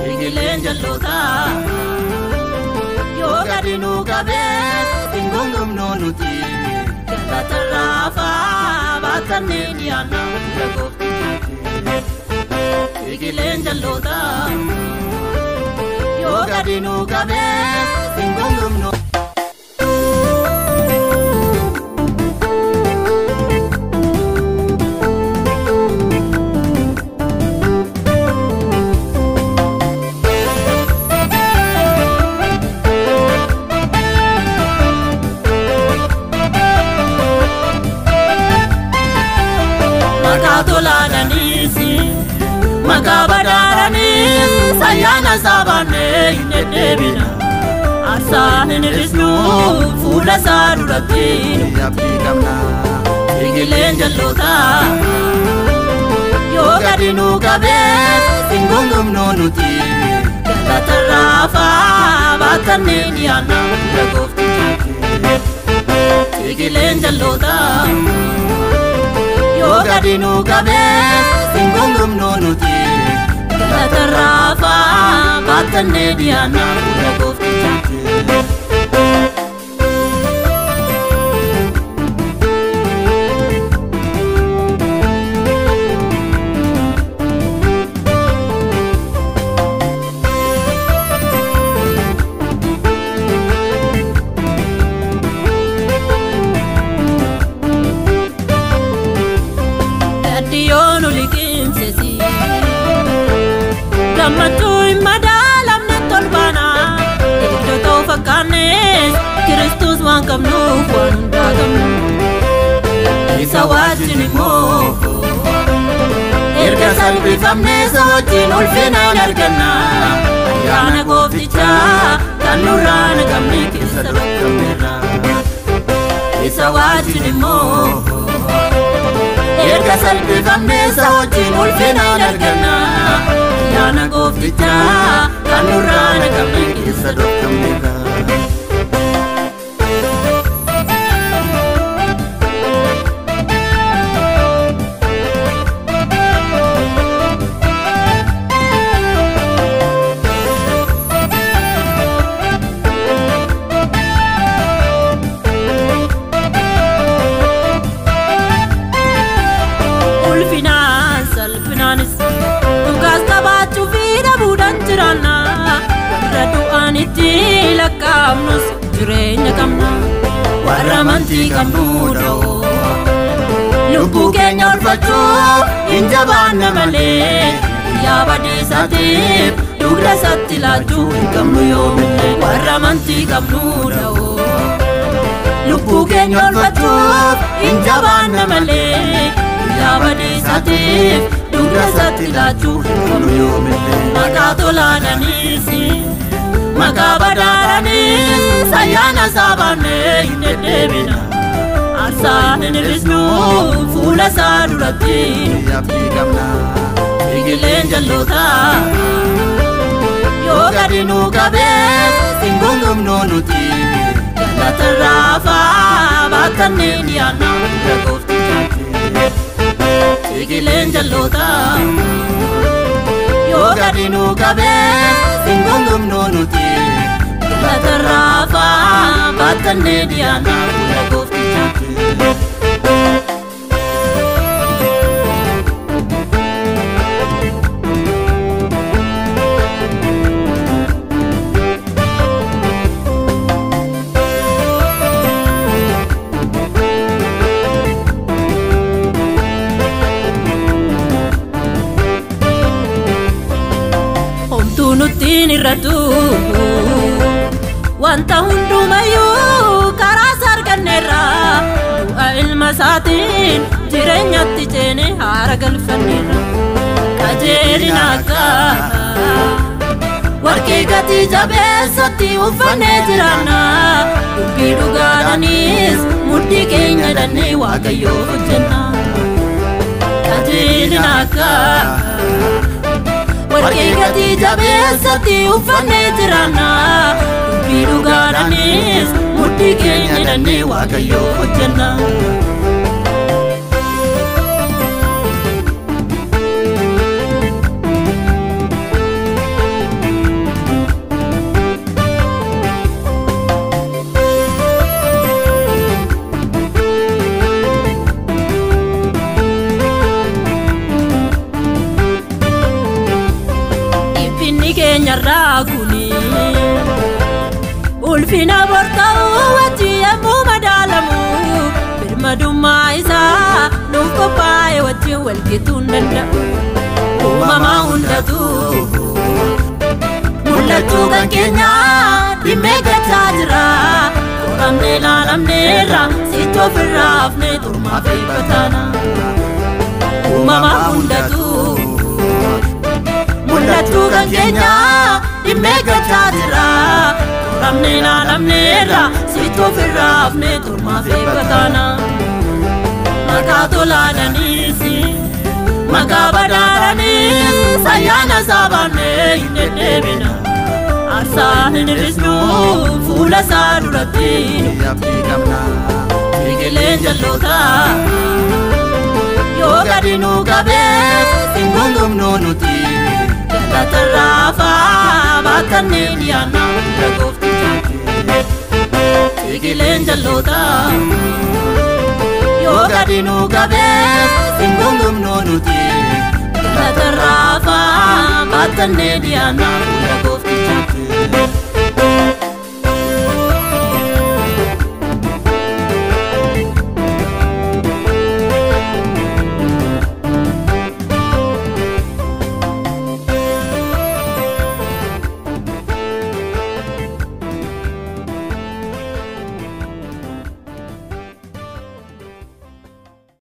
Igileen jalloota yoo gadi nu qabee ingongom noonuti galatarraafa baatannee dhiyaanna goofti. Igileen jalloota yoo gadi nu qabee ingongom noonuti. Makabadaranis sayana sabane inedebina asan inrisnu fuula sadurati yapti kamna. Igileen jalloota yoo gadi nu qabee ingongom noonuti galatarraafa baatannee dhiyaanna goofti. Igileen jalloota yoo gadi nu qabee ingongom noonuti galatarraafa baatannee dhiyaanna goofti. Gammachuu madaalamne tolbaana iddoo fakkaanes Kiristoos waan qabnuuf waan hundaa qabnu isa wajjin immoo erga salphifamnee isa wajjin ulfinaan arganna ayyaana gooftichaa kan nurraa naqamne keessa dhokkamneerra. Isa wajjin immoo erga salphifamnee isa wajjin ulfinaan arganna ayyaana gooftichaa kan nurraa naqamne keessa dhokkamneerra. Lakkaabnus jireenya qabna warra amantii qabnudha. Lubbuu keenya oolfachuuf hin jabaanne malee guyyaa badiisaatiif dugda isaatti laachuu hin qabnu yoomillee warra amantii qabnudha. Lubbuu keenya oolfachuuf hin jabaanne malee guyyaa badiisaatiif dugda isaatti laachuu hin qabnu yoomillee. Maqaa tolaadhaniis makabadaranis sayana sabane inedebina asan inrisnu fuula sadurati yapti kamna. Igileen jalloota yoo gadi nu qabee ingongom noonuti galatarraafa baatannee dhiyaanna goofti. Igileen jalloota yoo gadi nu qabee ingongom noonuti galatarraafa baatannee dhiyaanna goofti. Nutiin irratu wanta hundumayyuu karaa sarganneerra du'a ilma isaatiin jireenyatti ceene haara galfanneerra. Qajeelina akka warqee gatii jabeessatti uffannee jiraanna dubbii dhugaadhaanis mudhii keenya hidhannee waaqayyoo hojjenna. Qajeelina akka warqee gatii jabeessatti uffannee jiraanna dubbii dhugaadhaanis mudhii keenya hidhannee waaqayyoo hojjenna. Diinni keenya raakuni ulfina borta'uu wajji yemmuu madaalamu birmadummaa isaa nuuf qophaa'e wajjin walgituu hin danda'u. Uumamaa hundatu mul'achuu kan keenya dhimmee gachaa jira. Qoramnee ilaalamneerra sitti ofirraa hafnee turmaaf eebbataana. Uumamaa hundatu mul'achuu kan keenya dhimmee gachaa jira. Qoramnee ilaalamneerra sitti ofirraa hafnee turmaaf eebbataana. Maqaa tolaadhaniisi maqaa badaadhaniis ayyaana saabaannee hin deddeebina. Aarsaa hin hir'isnu fuula isaa duratti abdii qabna. Fiigileen jal'ootaa yoo gadi nu qabees hin gungumnu nuti. Galatarraa hafaa baatannee dhiyaanna hunda gooftichaatti. Fiigileen jal'ootaa yoo gadi nu qabees hin gungumnu nuti. Galatarraa hafaa baatannee dhiyaanna hunda gooftichaatti.